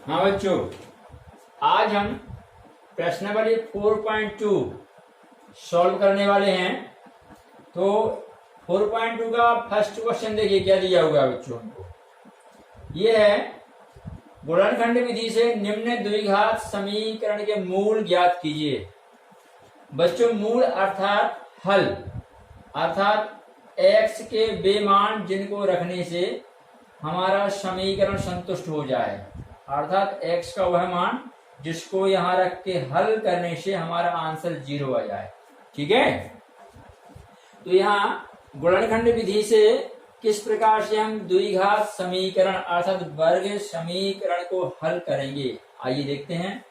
हाँ बच्चों, आज हम प्रश्न नंबर 4.2 सॉल्व करने वाले हैं। तो 4.2 का फर्स्ट क्वेश्चन देखिए क्या दिया हुआ है बच्चों को। ये है गुणनखंड विधि से निम्न द्विघात समीकरण के मूल ज्ञात कीजिए। बच्चों मूल अर्थात हल, अर्थात x के वे मान जिनको रखने से हमारा समीकरण संतुष्ट हो जाए, अर्थात x का वह मान जिसको यहाँ रख के हल करने से हमारा आंसर 0 आ जाए। ठीक है, तो यहाँ गुणनखंड विधि से किस प्रकार से हम द्विघात समीकरण अर्थात वर्ग समीकरण को हल करेंगे, आइए देखते हैं।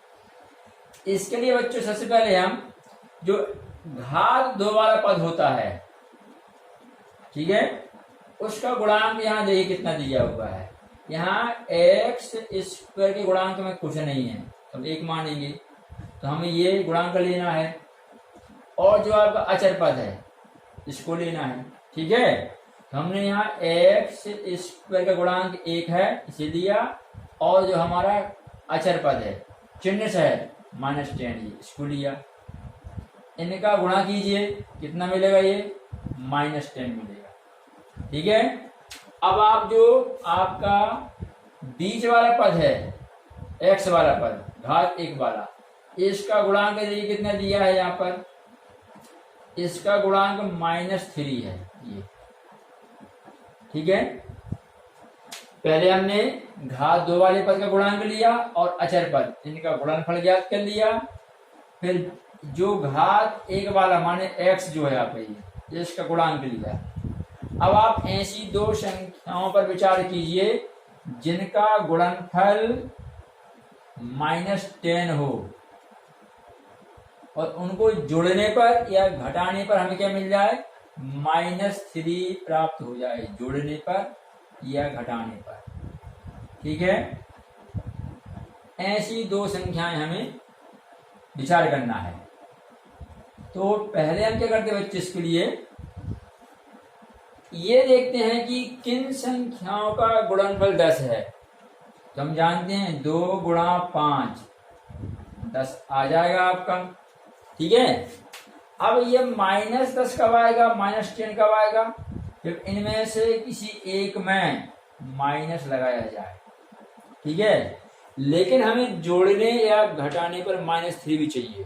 इसके लिए बच्चों सबसे पहले हम जो घात 2 वाला पद होता है, ठीक है, उसका गुणांक यहाँ देखिए कितना दिया हुआ है। यहाँ x स्क्वायर के गुणांक में कुछ नहीं है, तो 1 मानेंगे, तो हमें ये गुणांक लेना है। और जो आपका अचर पद है इसको लेना है। ठीक है, तो हमने यहाँ x स्क्वायर का गुणांक 1 है इसे लिया, और जो हमारा अचर पद है चिन्ह से है -10 इसको लिया। इनका गुणा कीजिए, कितना मिलेगा, ये -10 मिलेगा। ठीक है, अब आप जो आपका बीच वाला पद है x वाला पद घात 1 वाला, इसका गुणांक देखिए कितना दिया है यहाँ पर, इसका गुणांक -3 है ये। ठीक है, पहले हमने घात 2 वाले पद का गुणांक लिया और अचर पद इनका गुणनफल ज्ञात कर लिया। फिर जो घात 1 वाला माने x जो है आप ये इसका गुणांक लिया। अब आप ऐसी दो संख्याओं पर विचार कीजिए जिनका गुणनफल -10 हो, और उनको जोड़ने पर या घटाने पर हमें क्या मिल जाए, -3 प्राप्त हो जाए, जोड़ने पर या घटाने पर। ठीक है, ऐसी दो संख्याएं हमें विचार करना है। तो पहले हम क्या करते हैं बच्चे, इसके लिए ये देखते हैं कि किन संख्याओं का गुणनफल 10 है। तो हम जानते हैं 2 गुणा 5 10 आ जाएगा आपका। ठीक है, अब ये -10 कब आएगा, -10 कब आएगा, जब इनमें से किसी एक में माइनस लगाया जाए। ठीक है, लेकिन हमें जोड़ने या घटाने पर -3 भी चाहिए।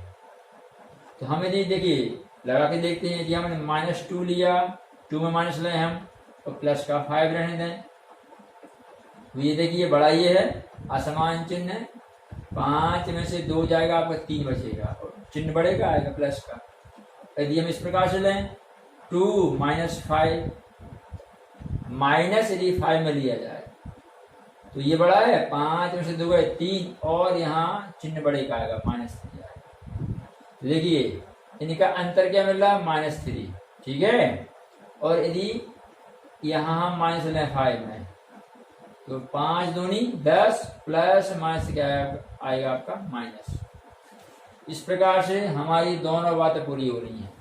तो हमें देखिए लगा के देखते हैं कि हमने -2 लिया, 2 में माइनस लें हम, तो प्लस का 5 रहने दें। तो ये देखिए बड़ा ये है असमान चिन्ह है, 5 में से 2 जाएगा आपका 3 बचेगा, और चिन्ह बढ़ेगा आएगा प्लस का। यदि हम इस प्रकार से लें 2 - 5 माइनस यदि 5 में लिया जाए तो ये बड़ा है, 5 में से 2 गए 3, और यहाँ चिन्ह बढ़ेगा आएगा -3 आएगा। तो देखिए इनका अंतर क्या मिल रहा है, -3। ठीक है, और यदि यहाँ हम माइनस लें 5 में, तो 5 दूनी 10 प्लस माइनस क्या आएगा आपका माइनस। इस प्रकार से हमारी दोनों बातें पूरी हो रही हैं।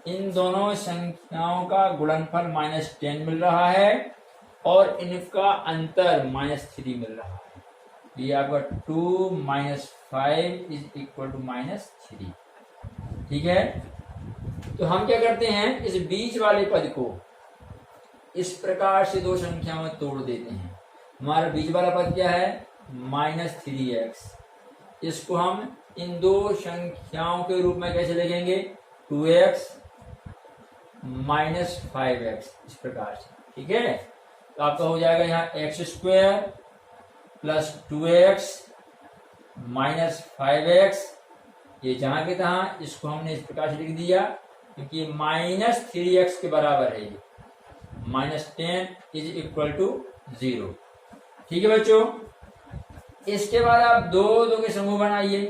इन दोनों संख्याओं का गुणनफल -10 मिल रहा है और इनका अंतर -3 मिल रहा है। ये आपका 2 - 5 = -3। ठीक है, तो हम क्या करते हैं, इस बीच वाले पद को इस प्रकार से दो संख्या में तोड़ देते हैं। हमारा बीच वाला पद क्या है, -3x। इसको हम इन दो संख्याओं के रूप में कैसे लिखेंगे, 2x - 5x, इस प्रकार से। ठीक है, तो आपका हो जाएगा यहाँ x² + 2x - 5x। ये जहां के तहां इसको हमने इस प्रकार से लिख दिया क्योंकि -3x के बराबर है ये, -10 = 0। ठीक है बच्चों, इसके बाद आप दो के समूह बनाइए,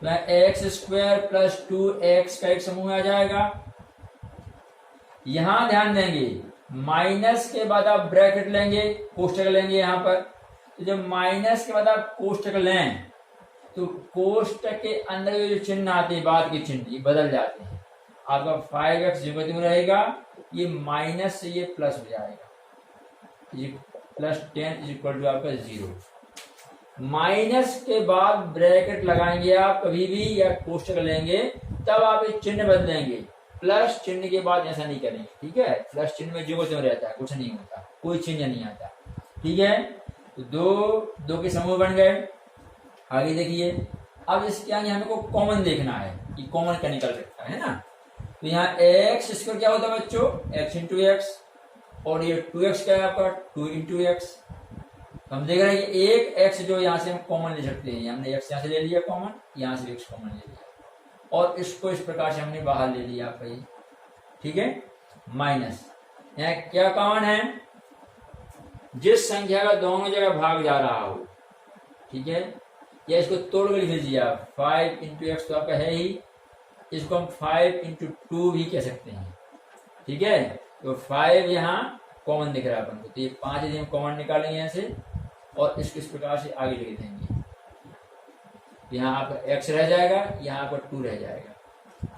x² + 2x का एक समूह आ जाएगा। यहां ध्यान देंगे माइनस के बाद आप ब्रैकेट लेंगे, कोष्टक लेंगे यहाँ पर। तो जब माइनस के बाद आप कोष्टक लें तो कोष्टक के अंदर जो चिन्ह आते हैं बाद के चिन्ह ये बदल जाते हैं। आपका 5x जो रहेगा ये माइनस से ये प्लस हो जाएगा, ये +10 = आपका 0। माइनस के बाद ब्रैकेट लगाएंगे आप कभी भी या कोष्टक लेंगे, तब आप एक चिन्ह बदलेंगे। प्लस चिन्ह के बाद ऐसा नहीं करेंगे, ठीक है। प्लस चिन्ह में जो क्यों रहता है, कुछ नहीं होता, कोई चिन्ह नहीं आता, ठीक है। तो दो के समूह बन गए। आगे देखिए, अब इसके आगे हमें को कॉमन देखना है कि कॉमन क्या निकल सकता है ना। तो यहाँ एक्स स्क्वायर क्या होता है बच्चों, एक्स इंटू एक्स, और ये 2x क्या है आपका, 2 इंटू एक्स। हम देख रहे हैं कि एक x जो यहाँ से हम कॉमन ले सकते हैं, हमने x यहाँ से ले लिया कॉमन, यहाँ से x कॉमन ले लिया, और इसको इस प्रकार से हमने बाहर ले लिया आपका ये, ठीक है। माइनस यहाँ क्या कॉमन है, जिस संख्या का दोनों जगह भाग जा रहा हो, ठीक है। या इसको तोड़ कर लिख लीजिए आप, 5 इंटू एक्स तो आपका है ही, इसको हम 5 इंटू 2 भी कह सकते हैं, ठीक है। तो 5 यहाँ कॉमन दिख रहा है अपन को, तो ये 5 यदि हम कॉमन निकालेंगे यहाँ से और इसको इस प्रकार से आगे लिख देंगे, यहाँ आपका x रह जाएगा, यहाँ आपका 2 रह जाएगा,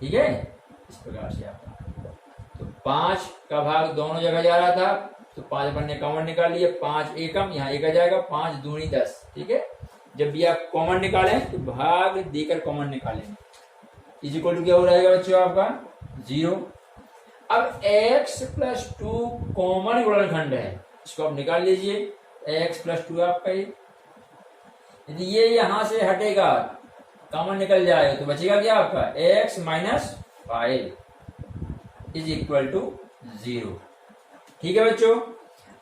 ठीक है। इस प्रकार से आपका, तो 5 का भाग दोनों जगह जा रहा था, तो 5 अपन ने कॉमन निकाल लिया, 5 एकम, यहाँ 1 आ जाएगा, 5 दूनी 10, ठीक है। जब भी आप कॉमन निकालें तो भाग देकर कॉमन निकालेंगे, इज इक्वल टू क्या हो रहेगा बच्चों आपका 0। अब x प्लस 2 कॉमन गुणनखंड है, इसको आप निकाल लीजिए, x प्लस 2 आपका यदि ये यहां से हटेगा, कॉमन निकल जाएगा, तो बचेगा क्या आपका x minus 5 is equal to 0, ठीक है बच्चों।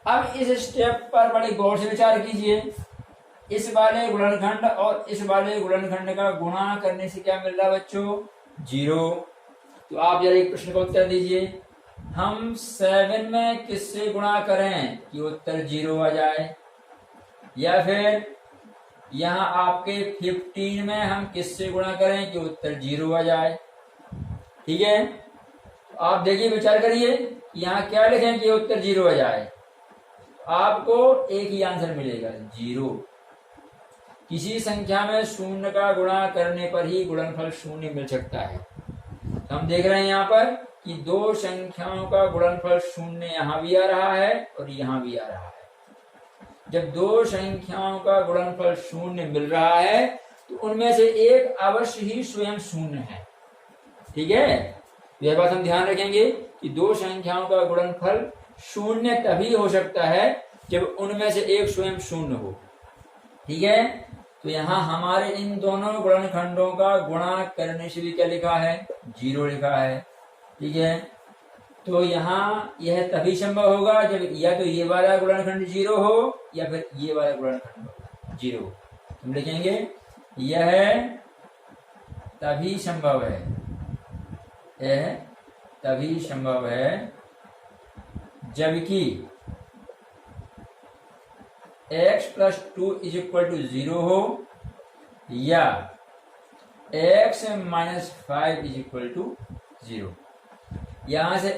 अब इस स्टेप पर बड़े गौर से विचार कीजिए, इस वाले गुणनखंड और इस वाले गुणनखंड का गुणा करने से क्या मिल रहा है बच्चों, 0। तो आप जरा एक प्रश्न का उत्तर दीजिए, हम 7 में किससे गुणा करें कि उत्तर 0 आ जाए, या फिर यहाँ आपके 15 में हम किससे गुणा करें कि उत्तर 0 आ जाए, ठीक है। तो आप देखिए, विचार करिए, यहाँ क्या लिखें कि उत्तर 0 आ जाए, आपको एक ही आंसर मिलेगा 0। किसी संख्या में शून्य का गुणा करने पर ही गुणनफल शून्य मिल सकता है। हम देख रहे हैं यहाँ पर कि दो संख्याओं का गुणनफल शून्य यहाँ भी आ रहा है और यहाँ भी आ रहा है। जब दो संख्याओं का गुणनफल शून्य मिल रहा है तो उनमें से एक अवश्य ही स्वयं शून्य है, ठीक है। यह बात हम ध्यान रखेंगे कि दो संख्याओं का गुणनफल शून्य तभी हो सकता है जब उनमें से एक स्वयं शून्य हो, ठीक है। तो यहाँ हमारे इन दोनों गुणनखंडों का गुणा करने से भी क्या लिखा है, 0 लिखा है, ठीक है। तो यहाँ यह तभी संभव होगा जब या तो ये वाला गुणनखंड 0 हो या फिर ये वाला गुणनखंड 0 हो। हम लिखेंगे यह तभी संभव है, यह तभी संभव है जबकि x plus 2 is equal to 0 हो या x minus 5 is equal to 0। यहां से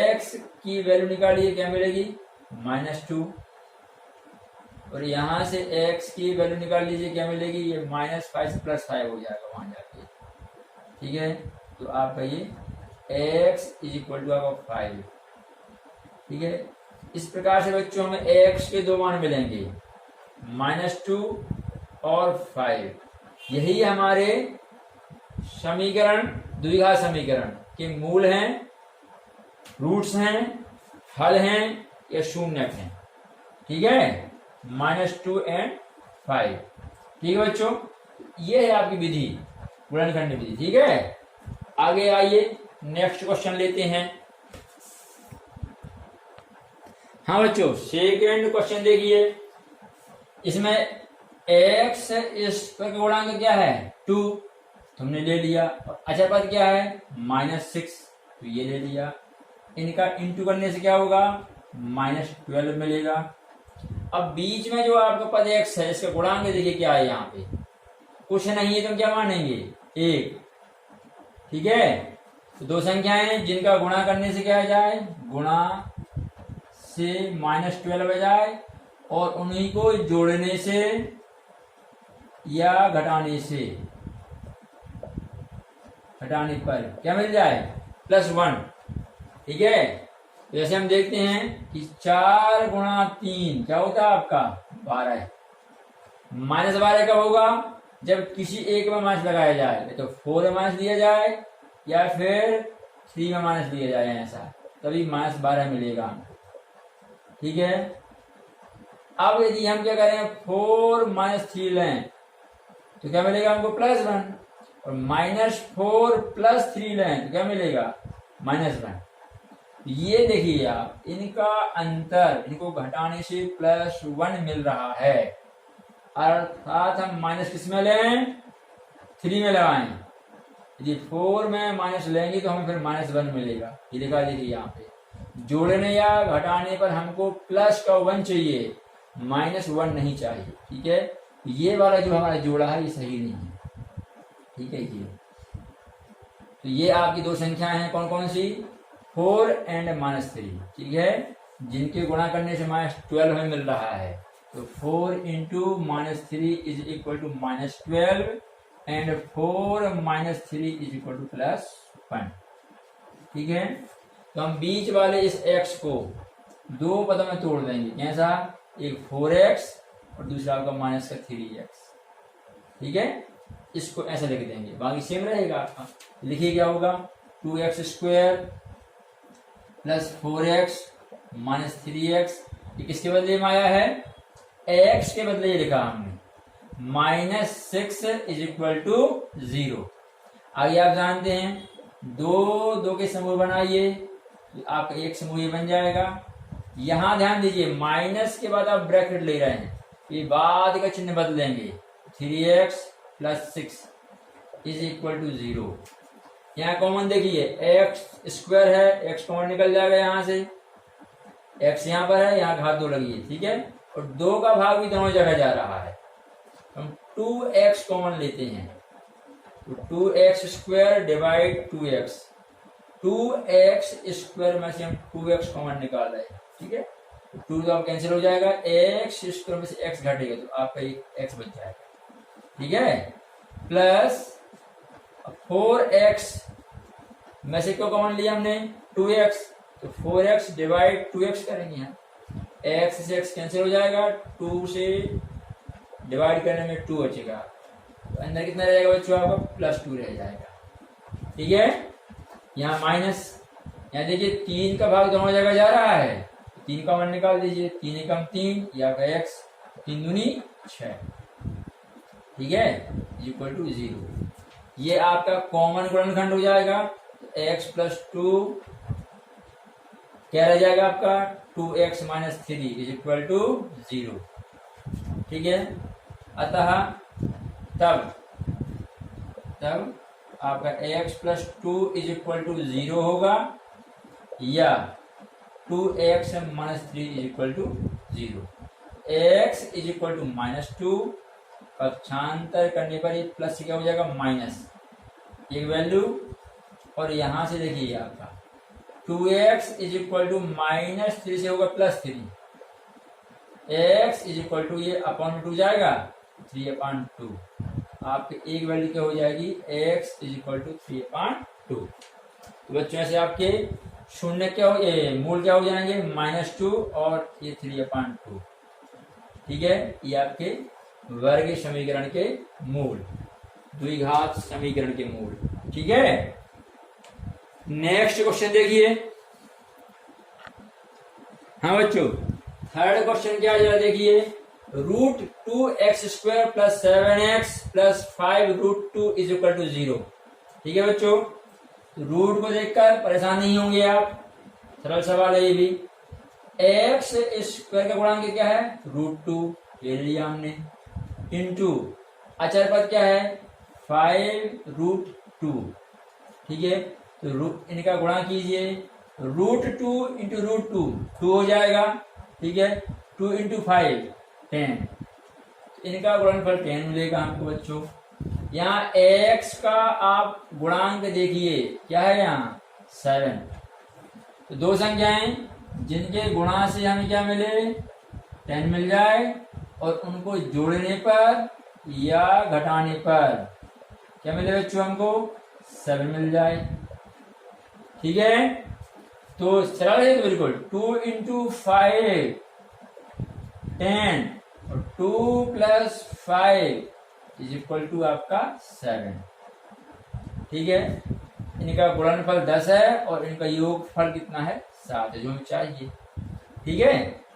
x की वैल्यू निकालिए, क्या मिलेगी -2, और यहां से x की वैल्यू निकाल लीजिए, क्या मिलेगी, ये -5 से +5 हो जाएगा वहां जाके, ठीक है। तो आपका ये x इज इक्वल टू आपका 5, ठीक है। इस प्रकार से बच्चों हमें x के दो मान मिलेंगे, -2 और 5। यही हमारे समीकरण, द्विघात समीकरण के मूल हैं, रूट्स हैं, हल हैं या शून्यक हैं, ठीक है। -2 एंड 5, ठीक है बच्चों। ये है आपकी विधि, गुणनखंड विधि, ठीक है। आगे आइए नेक्स्ट क्वेश्चन लेते हैं। हाँ बच्चों, सेकेंड क्वेश्चन देखिए, इसमें x इस पर गुणांक क्या है 2, तुमने ले लिया, और अचर पद क्या है -6, तो ये ले लिया। इनका इंटू करने से क्या होगा -12 मिलेगा। अब बीच में जो आपका पद x है, इसका गुणांक देखिए क्या है, यहाँ पे कुछ नहीं है, तो क्या मानेंगे 1, ठीक है। तो दो संख्याएं जिनका गुणा करने से क्या आ जाए, गुणा से -12 आ जाए, और उन्हीं को जोड़ने से या घटाने से, घटाने पर क्या मिल जाए +1, ठीक है। जैसे हम देखते हैं कि 4 गुणा 3 क्या होता है आपका 12, -12 कब होगा? जब किसी एक में माइनस लगाया जाए, तो 4 में माइनस दिया जाए या फिर 3 में माइनस दिया जाए, ऐसा तभी -12 मिलेगा। ठीक है। अब यदि हम क्या करें, 4 - 3 लें तो क्या मिलेगा हमको? +1। और -4 + 3 लें तो क्या मिलेगा? -1। ये देखिए आप, इनका अंतर, इनको घटाने से +1 मिल रहा है, अर्थात हम माइनस किस में लें? 3 में लगाएं। यदि 4 में माइनस लेंगे तो हमें फिर -1 मिलेगा। ये दिखा देखिए यहाँ पे, जोड़ने या घटाने पर हमको प्लस का 1 चाहिए, -1 नहीं चाहिए। ठीक है। ये वाला जो हमारा जोड़ा है ये सही नहीं है। ठीक है जी। तो ये आपकी दो संख्याएं हैं, कौन कौन सी? 4 एंड -3। ठीक है, जिनके गुणा करने से -12 हमें मिल रहा है। तो 4 × -3 = -12 एंड 4 - 3 = +1। ठीक है। तो हम बीच वाले इस x को दो पदों में तोड़ देंगे। कैसा? एक 4x और दूसरा आपका -3x। ठीक है, इसको ऐसे लिख देंगे, बाकी सेम रहेगा आपका। लिखिए क्या होगा? 2x² + 4x - 3x। ये किसके बदले में आया है? x के बदले ये लिखा हमने, -6 = 0। आगे आप जानते हैं, दो के समूह बनाइए तो आपका एक समूह ये बन जाएगा। यहां ध्यान दीजिए, माइनस के बाद आप ब्रैकेट ले रहे हैं, ये बाद का चिन्ह बदलेंगे। 3x + 6 = 0। यहाँ कॉमन देखिए, x² है, x कॉमन निकल जाएगा यहाँ से, x यहाँ पर है, यहाँ घात 2 लगी है। ठीक है, और 2 का भाग भी दोनों जगह जा रहा है। हम 2x कॉमन लेते हैं, तो 2x² / 2x। 2x² में से हम 2x कॉमन निकाल रहे हैं। ठीक है, 2 तो अब कैंसिल हो जाएगा, x² में से x घटेगा तो आपका एक x बच जाएगा। ठीक है, प्लस 4x में से क्यों कॉमन लिया हमने? 2x, तो 4x / 2x करेंगे यहाँ, x से x कैंसिल हो जाएगा, 2 से डिवाइड करने में 2 बचेगा, तो अंदर कितना रहेगा बच्चों? आपका +2 रह जाएगा। ठीक है, यहाँ माइनस, यहाँ देखिए 3 का भाग दोनों जगह जा रहा है, 3 का मान निकाल दीजिए, 3 × 3 या x, 3 दूनी 6। ठीक है, = 0। ये आपका कॉमन गुणनखंड हो जाएगा। तो x + 2 क्या रह जाएगा आपका? 2x - 3 = 0। ठीक है, अतः तब आपका x + 2 = 0 होगा, या 2x - 3 = 0। x = -2, पक्षांतर करने पर ये प्लस क्या हो जाएगा? माइनस एक वैल्यू, और यहां से देखिए आपका 2x = -3 से होगा +3, x = ये अपॉन 2 जाएगा, 3/2। आपके एक वैल्यू क्या हो जाएगी? x = 3/2। तो बच्चों ऐसे आपके शून्य क्या हो, मूल क्या हो जाएंगे? -2 और ये 3/2। ठीक है, ये आपके वर्ग समीकरण के मूल, द्विघात समीकरण के मूल। ठीक है, नेक्स्ट क्वेश्चन देखिए। हाँ बच्चों, थर्ड क्वेश्चन क्या जरा देखिए, √2x² + 7x + 5√2 = 0। ठीक है बच्चों, रूट को देखकर परेशान नहीं होंगे आप, सरल सवाल है ये भी। x² का गुणांक क्या है? √2 ले लिया हमने, इंटू अचर पद क्या है? 5√2। ठीक है, तो इनका गुणा कीजिए, √2 × √2 2 हो जाएगा। ठीक है, 2 × 5 10, इनका गुणनफल 10 मिलेगा हमको बच्चों। यहाँ x का आप गुणांक देखिए क्या है? यहाँ 7। तो दो संख्याएं जिनके गुणा से हमें क्या मिले? 10 मिल जाए, और उनको जोड़ने पर या घटाने पर क्या मिले बच्चों? हमको 7 मिल जाए। ठीक है, तो सरल है तो बिल्कुल। 2 × 5 10, और 2 प्लस 5 इज इक्वल टू आपका 7। ठीक है, इनका गुणनफल 10 है और इनका योगफल कितना है 7 है, जो हमें चाहिए। ठीक है,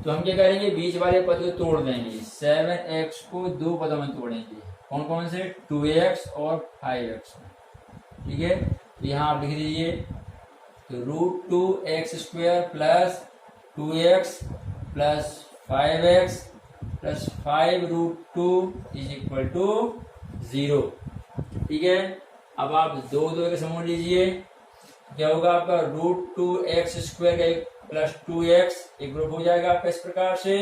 तो हम क्या करेंगे, बीच वाले पद को तोड़ देंगे। 7x को दो पदों में तोड़ेंगे, कौन कौन से, 2x और 5x। ठीक है, तो यहाँ आप लिख दीजिए, तो √2x² plus 2x plus 5x plus 5√2 is equal to 0। ठीक है, अब आप दो दो के समूह लीजिए, क्या होगा आपका, √2x² का एक प्लस 2x एक ग्रुप हो जाएगा आपका इस प्रकार से।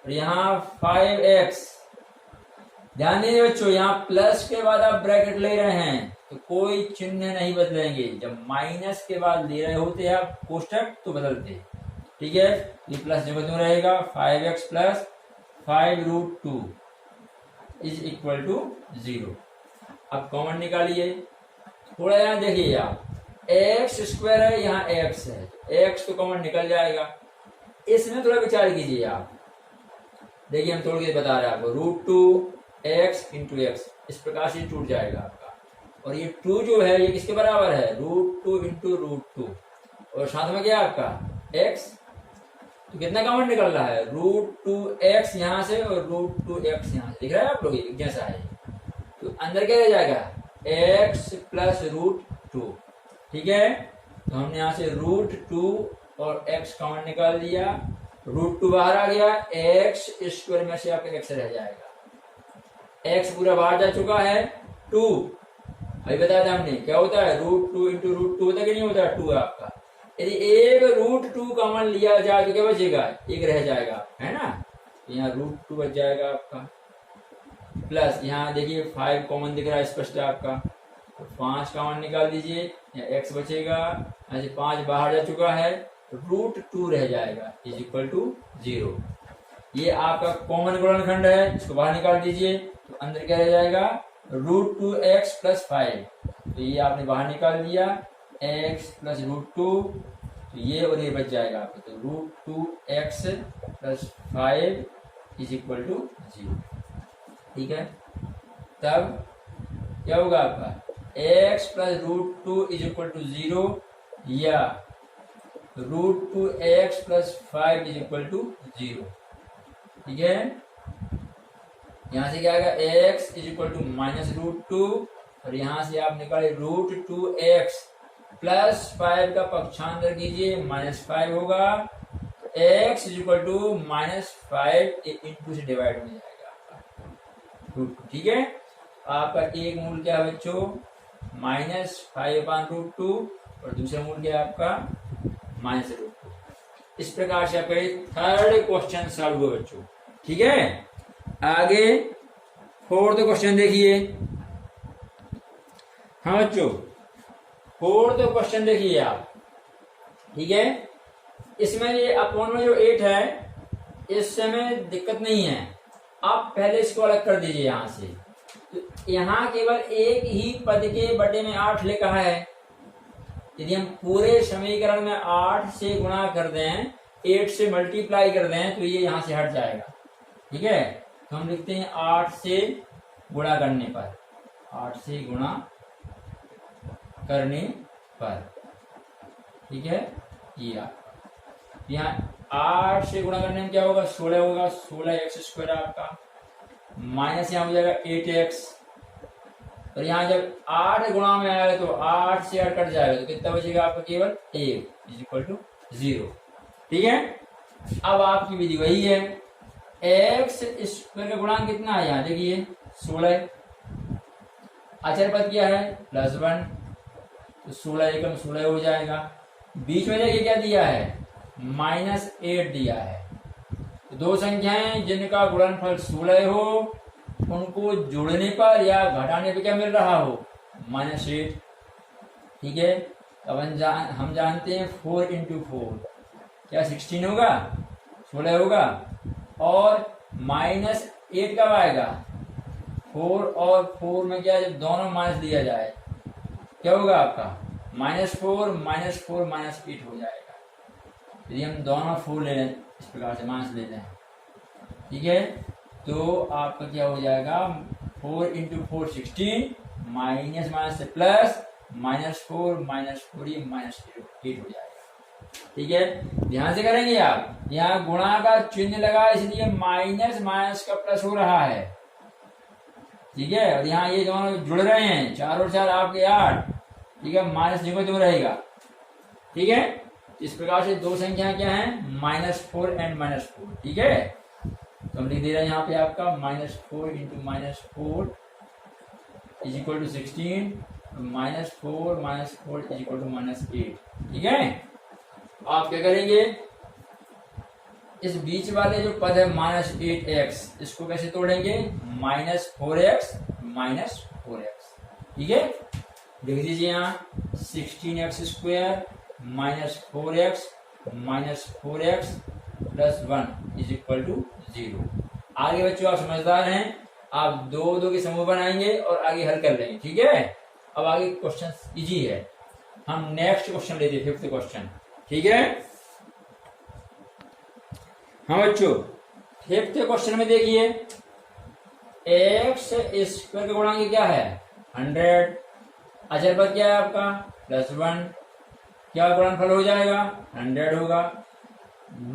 और यहाँ 5x, ध्यान दीजिए बच्चों, यहाँ प्लस के बाद आप ब्रैकेट ले रहे हैं तो कोई चिन्ह नहीं बदलेंगे। जब माइनस के बाद ले रहे होते हैं आप कोष्टक तो बदलते। ठीक है, ये प्लस जब क्यों रहेगा, 5x plus 5√2 is equal to 0। अब कॉमन निकालिए, थोड़ा यहाँ देखिए आप, x² है, यहाँ x है, x तो कॉमन निकल जाएगा। इसमें थोड़ा विचार कीजिए आप, देखिए हम तोड़ के बता रहे हैं आपको, √2x इंटू x इस प्रकार से टूट जाएगा आपका। और ये 2 जो है ये किसके बराबर है, √2 इंटू √2, और साथ में क्या आपका x, तो कितना कॉमन निकल रहा है, √2x यहाँ से और √2x यहाँ से, दिख रहा है आप लोग एक जैसा है। तो अंदर क्या रह जाएगा, x प्लस √2। ठीक है, तो हमने यहाँ से √2 और x कॉमन निकाल दिया, √2 बाहर आ गया, x² में से आपका x रह जाएगा, x पूरा बाहर जा चुका है। 2 अभी बताया था हमने क्या होता है, √2 इंटू √2 होता है कि नहीं होता है, 2 आपका। यदि एक √2 कॉमन लिया जाए तो क्या बचेगा, एक रह जाएगा, है ना। तो यहाँ √2 बच जाएगा आपका, प्लस यहाँ देखिए 5 कॉमन दिख रहा है स्पष्ट आपका, तो 5 कॉमन निकाल दीजिए, यहाँ x बचेगा, यहाँ से 5 बाहर जा चुका है, √2 रह जाएगा इज इक्वल टू 0। ये आपका कॉमन गुणनखंड है, इसको बाहर निकाल दीजिए, तो अंदर क्या रह जाएगा, √2x प्लस 5, तो ये आपने बाहर निकाल दिया, x प्लस √2, तो ये और ये बच जाएगा आपका, तो √2x plus 5 is equal to 0। ठीक है, तब क्या होगा आपका, x plus √2 is equal to 0 या √2x plus 5 is equal to 0। ठीक है, यहां से क्या आएगा, x is equal to minus √2, और यहां से आप निकाले √2x प्लस 5 का पक्षांतर कीजिए, -5 होगा, तो x is equal to -5 into से डिवाइड हो जाएगा √2। ठीक है, आपका एक मूल क्या है बच्चों, -5/√2, और दूसरा मूल क्या है आपका -√2। इस प्रकार से आपका थर्ड क्वेश्चन सॉल्व हुआ बच्चों। ठीक है, आगे फोर्थ क्वेश्चन देखिए। हाँ बच्चों, फोर्थ क्वेश्चन देखिए आप। ठीक है, इसमें ये अपॉन में जो 8 है इससे में दिक्कत नहीं है, आप पहले इसको अलग कर दीजिए यहां से। तो यहाँ केवल एक ही पद के बटे में 8 लिखा है, यदि हम पूरे समीकरण में 8 से गुणा कर दें, 8 से मल्टीप्लाई कर दें, तो ये यहां से हट जाएगा। ठीक है, तो हम लिखते हैं 8 से गुणा करने पर, 8 से गुणा करने पर। ठीक है, ये आपका यहाँ 8 से गुणा करने में क्या होगा, 16 होगा, 16x² आपका, माइनस यहाँ हो जाएगा 8x, और यहाँ जब 8 गुणा में आएगा तो 8 से 8 कट जाएगा, तो कितना बचेगा आपका, केवल 1 इज इक्वल टू 0। ठीक है, अब आपकी विधि वही है, x² का गुणांक कितना है, यहाँ देखिए 16, अचर पद क्या है +1, तो 16 एकम 16 हो जाएगा। बीच में देखिए क्या दिया है, -8 दिया है। तो दो संख्याएं जिनका गुणनफल 16 हो उनको जोड़ने पर या घटाने पर क्या मिल रहा हो, -8। ठीक है, अब हम जानते हैं 4 इंटू 4 क्या 16 होगा, 16 होगा, और -8 कब आएगा, 4 और 4 में क्या, जब दोनों माइनस दिया जाए क्या होगा आपका, -4 -4 -8 हो जाएगा। यदि हम दोनों 4 ले लें, इस प्रकार से माइनस ले लें, ठीक है, तो आपका क्या हो जाएगा, 4 इंटू 4 16, माइनस माइनस से प्लस, -4 ये -8 हो जाएगा। ठीक है, ध्यान से करेंगे आप, यहाँ गुणा का चिन्ह लगा इसलिए माइनस माइनस का प्लस हो रहा है। ठीक है, और यहाँ ये दोनों जुड़ रहे हैं, 4 और 4 आपके 8। ठीक है, माइनस जो 2 रहेगा। ठीक है, इस प्रकार से दो संख्या क्या है, -4 एंड -4। ठीक है, तो हम लिख दे रहे हैं यहाँ पे आपका -4 into -4 is equal to 16, -4 is equal to -8। ठीक है, आप क्या करेंगे, इस बीच वाले जो पद है -8x, इसको कैसे तोड़ेंगे, -4x -4x। ठीक है, लिख दीजिए यहाँ 16x² -4x plus 1 is equal to 0। आगे बच्चों आप समझदार हैं, आप दो दो के समूह बनाएंगे और आगे हल कर लेंगे। ठीक है, अब आगे क्वेश्चन इजी है, हम नेक्स्ट क्वेश्चन लेते हैं, 5th क्वेश्चन। ठीक है, हाँ बच्चों, 5th क्वेश्चन में देखिए, x² का गुणांक क्या है, 100। अचर पद क्या है आपका, +1, क्या गुणनफल हो जाएगा, 100 होगा।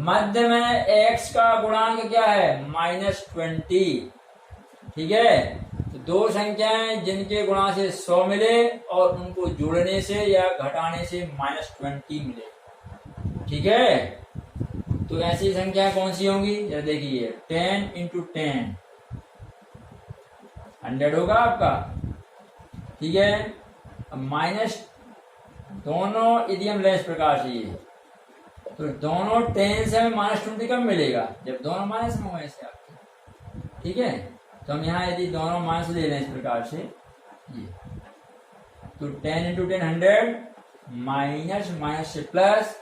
मध्य में x का गुणांक क्या है, -20। ठीक है, तो दो संख्याएं जिनके गुणा से 100 मिले और उनको जोड़ने से या घटाने से -20 मिले। ठीक है, तो ऐसी संख्या कौन सी होंगी, जरा देखिए, 10 इंटू 10 100 होगा आपका। ठीक है, अब माइनस दोनों यदि हम लें इस प्रकार से, ये तो दोनों 10 से हमें -20 कब मिलेगा, जब दोनों माइनस में होंगे से आपके। ठीक है, तो हम यहाँ यदि दोनों माइनस ले लें इस प्रकार से, ये तो 10 इंटू 10 100, माइनस माइनस से प्लस,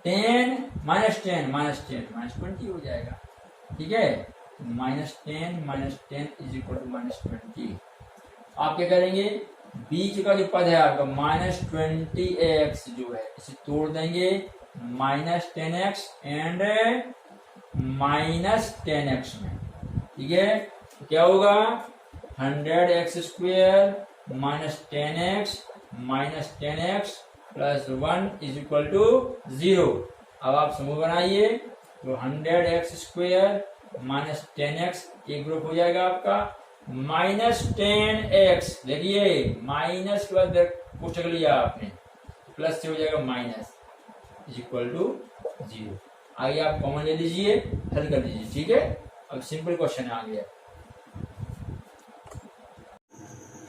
10 -10 -20 हो जाएगा। ठीक है, -10 इज इक्वल टू -20। आप क्या करेंगे, बीच का जो पद है आपका -20x जो है, इसे तोड़ देंगे -10x एंड -10x में। ठीक है, तो क्या होगा, 100x² -10x plus 1 is equal to 0। अब आप समूह बनाइए, तो 100x² -10x एक ग्रुप हो जाएगा आपका, -10x, देखिए माइनस के बाद कोष्टक लिया आपने, प्लस से हो जाएगा माइनस इज इक्वल टू 0। आगे आप कॉमन ले लीजिए, हल कर लीजिए। ठीक है, अब सिंपल क्वेश्चन आ गया।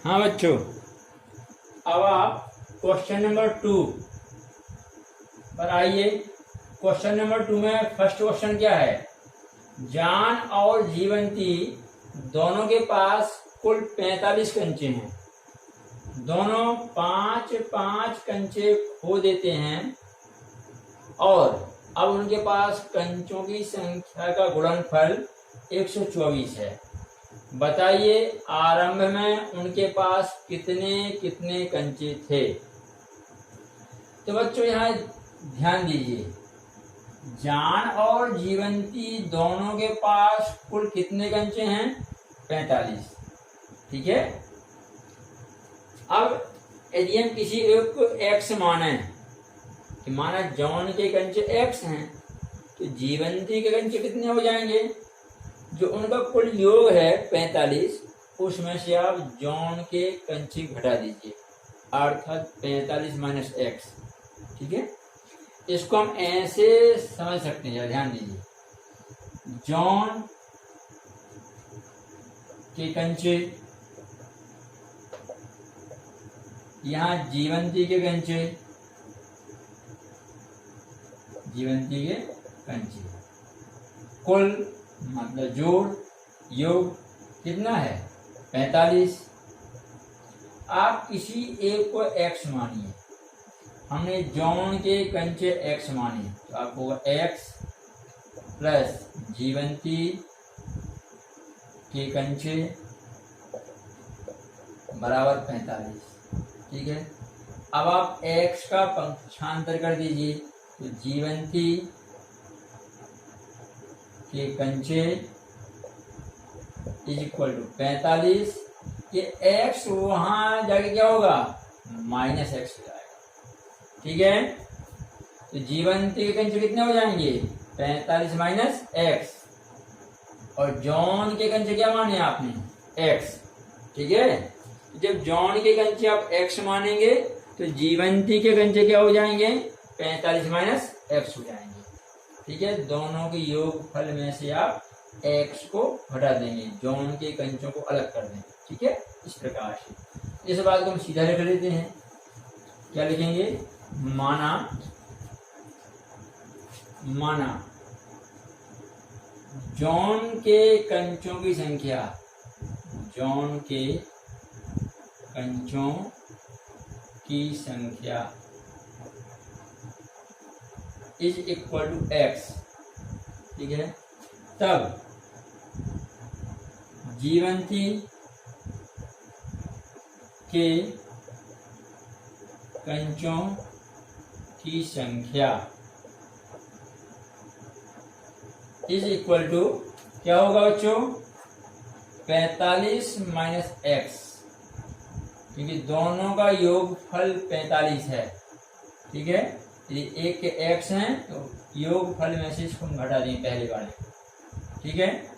हाँ बच्चों, अब आप क्वेश्चन नंबर 2 पर आइए। क्वेश्चन नंबर 2 में फर्स्ट क्वेश्चन क्या है, जान और जीवंती दोनों के पास कुल 45 कंचे हैं, दोनों 5-5 कंचे खो देते हैं और अब उनके पास कंचों की संख्या का गुणनफल 124 है। बताइए आरंभ में उनके पास कितने कितने कंचे थे। तो बच्चों यहाँ ध्यान दीजिए, जान और जीवंती दोनों के पास कुल कितने कंचे हैं, 45। ठीक है, अब यदि हम किसी एक को x माने, कि माना जॉन के कंचे x हैं, तो जीवंती के कंचे कितने हो जाएंगे, जो उनका कुल योग है 45, उसमें से आप जॉन के कंचे घटा दीजिए, अर्थात 45 माइनस x। ठीक है, इसको हम ऐसे समझ सकते हैं, ध्यान दीजिए, जॉन के कंचे, यहाँ जीवंती के कंचे, जीवंती के कंचे, कुल मतलब जोड़, योग कितना है 45। आप किसी एक को x मानिए, हमने जॉन के कंचे x माने, तो आपको होगा x प्लस जीवंती के कंचे बराबर 45। ठीक है, अब आप x का पक्षांतर कर दीजिए, तो जीवंती के कंचे इज इक्वल टू 45, ये x वहां जाके क्या होगा, माइनस एक्स हो जाएगा। ठीक है, तो जीवंती के कंचे कितने हो जाएंगे, 45 माइनस एक्स, और जॉन के कंचे क्या माने आपने, x। ठीक है, जब जॉन के कंचे आप x मानेंगे तो जीवंती के कंचे क्या हो जाएंगे, 45 माइनस एक्स हो जाएंगे। ठीक है, दोनों के योगफल में से आप x को हटा देंगे, जॉन के कंचों को अलग कर देंगे। ठीक है, इस प्रकार से इस बात को हम सीधा लिख लेते हैं। क्या लिखेंगे, माना जॉन के कंचों की संख्या, जॉन के कंचों की संख्या इज इक्वल टू x। ठीक है, तब जीवंती के कंचों की संख्या इज इक्वल टू क्या होगा बच्चों, 45 माइनस एक्स, क्योंकि दोनों का योगफल 45 है। ठीक है, यदि एक के x हैं तो योगफल में से इसको हम घटा देंगे पहले वाले। ठीक है,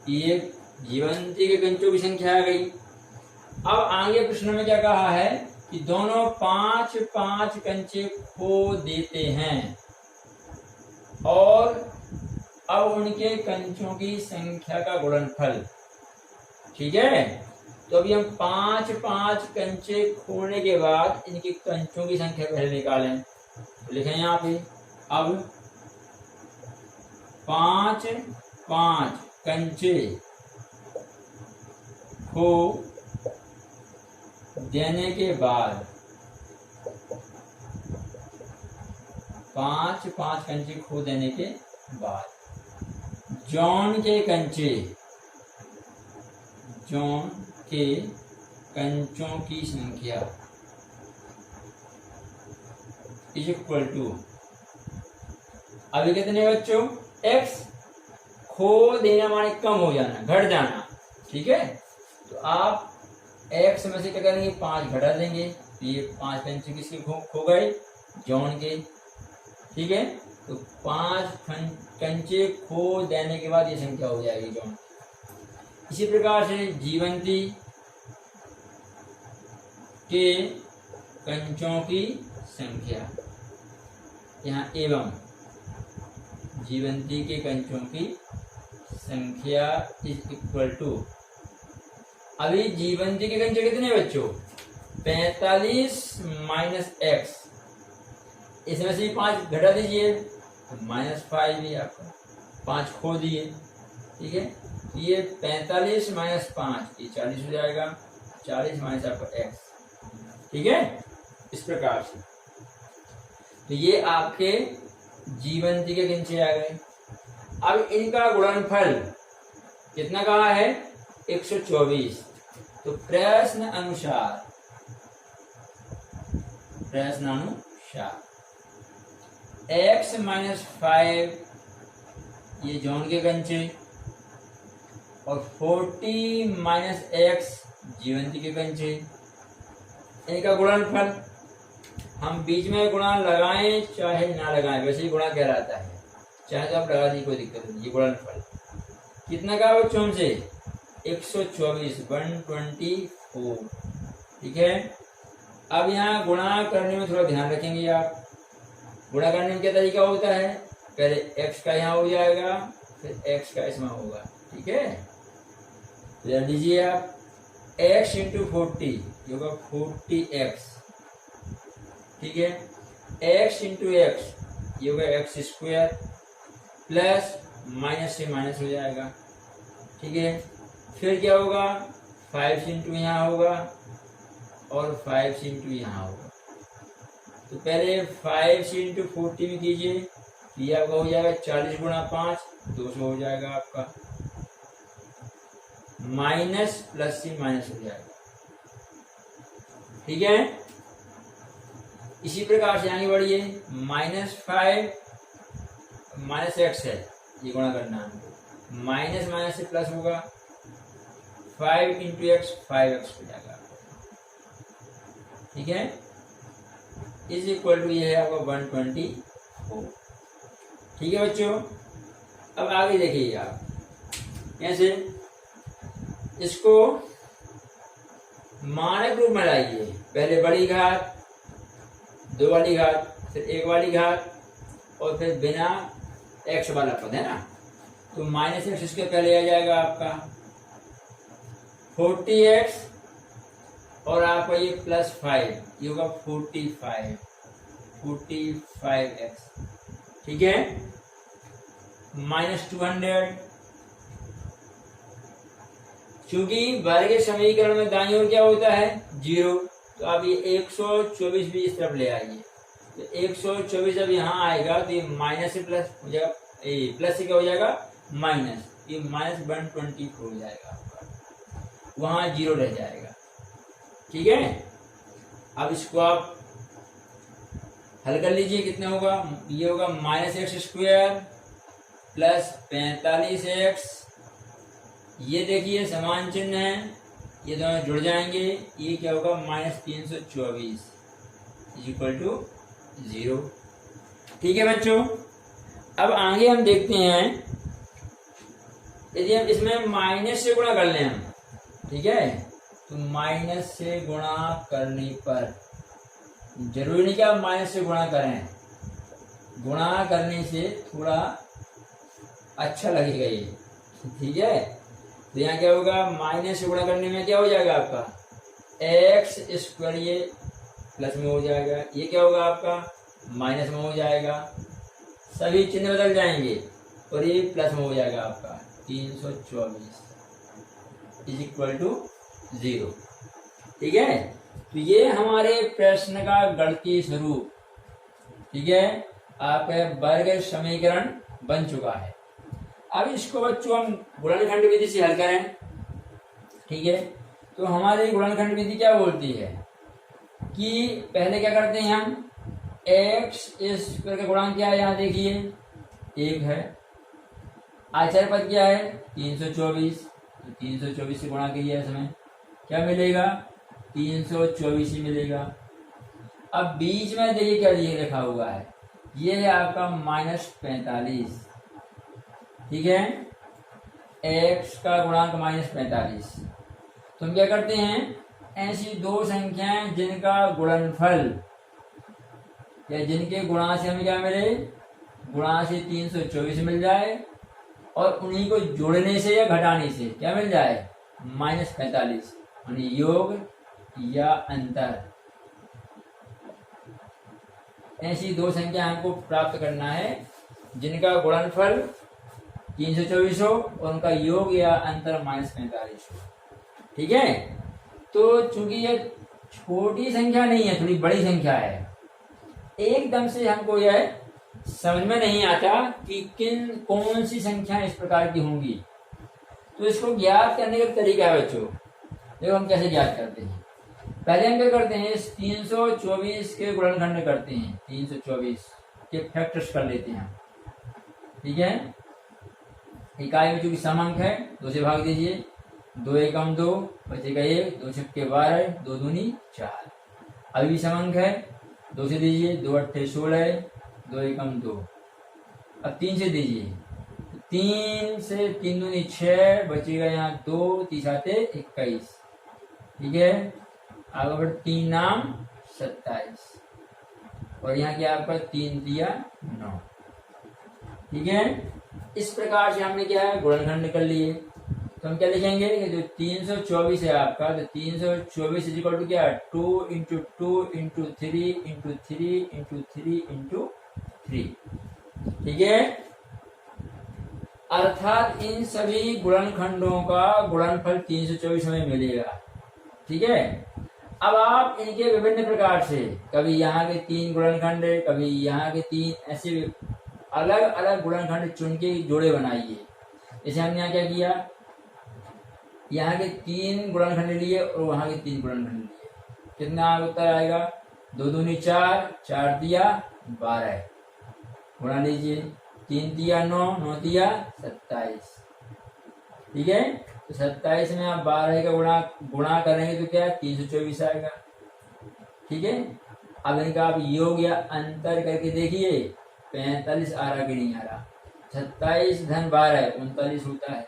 ये जीवंती के कंचों की संख्या आ गई। अब आगे प्रश्न में क्या कहा है कि दोनों 5-5 कंचे खो देते हैं और अब उनके कंचों की संख्या का गुणनफल। ठीक है, तो अभी हम 5-5 कंचे खोने के बाद इनके कंचों की संख्या पहले निकालें। तो लिखें यहाँ पे, अब 5-5 कंचे खो देने के बाद, 5-5 कंचे खो देने के बाद जॉन के कंचों की संख्या इज इक्वल टू, अभी कितने बच्चों, x, खो देना माने कम हो जाना, घट जाना। ठीक है, तो आप x में से क्या करेंगे, 5 घटा देंगे, तो ये 5 कंचे किसके खो गए, जॉन के। ठीक है, तो 5 कंचे खो देने के बाद ये संख्या हो जाएगी जॉन। इसी प्रकार से जीवंती के कंचों की संख्या, यहाँ एवं जीवंती के कंचों की संख्या इज इक्वल टू, अभी जीवंती के कंचे कितने बच्चों, 45 माइनस एक्स, इसमें से 5 घटा दीजिए तो -5 ही आपका, 5 खो दिए। ठीक है, ये 45 माइनस 5 ये 40 हो जाएगा, 40 माइनस आपका x। ठीक है, इस प्रकार से तो ये आपके जीवंती के कंचे आ गए। अब इनका गुणनफल कितना कहा है, 124। तो प्रश्न अनुसार x माइनस 5 ये जॉन के कंचे और 40 माइनस x जीवंती के कंचे, इनका गुणनफल हम बीच में गुणा लगाएं चाहे ना लगाएं, वैसे ही गुणा कहलाता है, चाहे तो आप लगा दीजिए, कोई दिक्कत नहीं। ये गुणनफल कितना का बच्चों हमसे, 124, 124। ठीक है, अब यहाँ गुणा करने में थोड़ा ध्यान रखेंगे आप। गुणा करने में क्या तरीका होता है, पहले x का यहाँ हो जाएगा, फिर x का इसमें होगा। ठीक है, ले लीजिए आप, x इंटू 40 होगा 40x। ठीक है, x इंटू एक्स ये होगा एक्स स्क्वायर, प्लस माइनस से माइनस हो जाएगा। ठीक है, फिर क्या होगा, 5 इंटू यहाँ होगा और 5 इंटू यहाँ होगा। तो पहले 5 इंटू 40 में कीजिए, ये आपका हो जाएगा 40 गुणा 5, 200 हो जाएगा आपका, माइनस प्लस से माइनस हो जाएगा। ठीक है, इसी प्रकार से आगे बढ़िए, -5 माइनस एक्स है, ये गुणा करना है, माइनस माइनस से प्लस होगा, 5 इंटू एक्स 5x हो जाएगा, ठीक है, इज इक्वल टू ये है आपका 124। ठीक है बच्चों, अब आगे देखिए आप कैसे इसको मानक रूप में लाइए। पहले बड़ी घात, 2 वाली घात, फिर 1 वाली घात और फिर बिना x वाला पद है ना, तो माइनस एक्स इसके पहले आ जाएगा आपका 40x और आपका ये प्लस 5, ये होगा 45x, ठीक है, माइनस 200। चूंकि वर्ग समीकरण में दाईं ओर क्या होता है 0, तो अब ये 124 भी इस तरफ ले आइए, तो 124 जब यहाँ आएगा तो ये माइनस से प्लस हो जाएगा, प्लस से क्या हो जाएगा माइनस, ये माइनस 124 हो जाएगा, वहां 0 रह जाएगा, ठीक है। अब इसको आप हल कर लीजिए, कितना होगा, ये होगा minus x square plus 45x, ये देखिए समान चिन्ह है, ये दोनों जुड़ जाएंगे, ये क्या होगा माइनस 324 इक्वल टू 0। ठीक है बच्चों, अब आगे हम देखते हैं, यदि हम इसमें माइनस से गुणा कर लें हम, ठीक है, तो माइनस से गुणा करने पर जरूरी नहीं कि आप माइनस से गुणा करें, गुणा करने से थोड़ा अच्छा लगेगा ये, ठीक है। तो यहाँ क्या होगा, माइनस से गुणा करने में क्या हो जाएगा आपका एक्स स्क्वायर, ये प्लस में हो जाएगा, ये क्या होगा आपका माइनस में हो जाएगा, सभी चिन्ह बदल जाएंगे और ये प्लस में हो जाएगा आपका 324 इज इक्वल टू 0। ठीक है, तो ये हमारे प्रश्न का गणितीय स्वरूप, ठीक है, आपका वर्ग समीकरण बन चुका है। अब इसको बच्चों हम गुणनखंड विधि से हल करें, ठीक है। तो हमारी गुणनखंड विधि क्या बोलती है कि पहले क्या करते हैं हम, एक्स स्क्वायर का गुणांक क्या है, यहाँ देखिए 1 है, आचार्य पद क्या है 324, तो 324 से गुणा कीजिए, इसमें क्या मिलेगा 324 ही मिलेगा। अब बीच में देखिए क्या लिखा हुआ है, ये है आपका -45, ठीक है, x का गुणांक -45। तो हम क्या करते हैं, ऐसी दो संख्याएं जिनका गुणनफल या जिनके गुणा से हमें क्या मिले, गुणा से 324 मिल जाए और उन्हीं को जोड़ने से या घटाने से क्या मिल जाए -45, यानी योग या अंतर। ऐसी दो संख्या हमको प्राप्त करना है जिनका गुणनफल 324 हो और उनका योग या अंतर -45 हो, ठीक है। तो चूंकि ये छोटी संख्या नहीं है, थोड़ी बड़ी संख्या है, एकदम से हमको यह समझ में नहीं आता कि कौन सी संख्या इस प्रकार की होंगी। तो इसको ज्ञात करने का तरीका है बच्चों, देखो हम कैसे ज्ञात करते हैं। पहले हम क्या करते हैं, 324 के गुणनखंड करते हैं, 324 के फैक्टर्स कर लेते हैं, ठीक है। इकाई में चूंकि समांक है 2 से भाग दीजिए, 2 एकम 2 बचेगा 1, 2 छक्के 12, 2 दूनी 4। अभी भी समांक है 2 से दीजिए, 2 अट्ठे 16, 2 एकम 2। अब 3 से दीजिए, 3 से 3 दूनी 6 बचेगा यहाँ 2, 3 आते 21, ठीक है। आगे बढ़ 3 नाम 27 और यहाँ क्या आपका 3 दिया 9, ठीक है। इस प्रकार से हमने क्या है गुणनखंड कर लिए। तो हम क्या लिखेंगे कि जो 324 है आपका, तो 324 इक्वल टू क्या है 2 into 2 into 3 into 3 into 3 into 3, ठीक है। अर्थात इन सभी गुणनखंडों का गुणनफल 324 हमें मिलेगा, ठीक है। अब आप इनके विभिन्न प्रकार से, कभी यहाँ के 3 गुणनखंड, कभी यहाँ के 3, ऐसे अलग अलग गुणनखंड चुन के जोड़े बनाइए। जैसे हमने यहाँ क्या किया, यहाँ के 3 गुणनखंड लिए और वहां के 3 गुणनखंड लिए, कितना उत्तर आएगा 2 दूनी 4, 4 दिया 12, गुणा लीजिए, 3 दिया 9, 9 दिया 27, ठीक है। तो 27 में आप 12 का गुणा करेंगे तो क्या 324 आएगा। ठीक है, अब इनका आप योग या अंतर करके देखिए, 45 आ रहा कि नहीं आ रहा। 27 धन 12 39 होता है,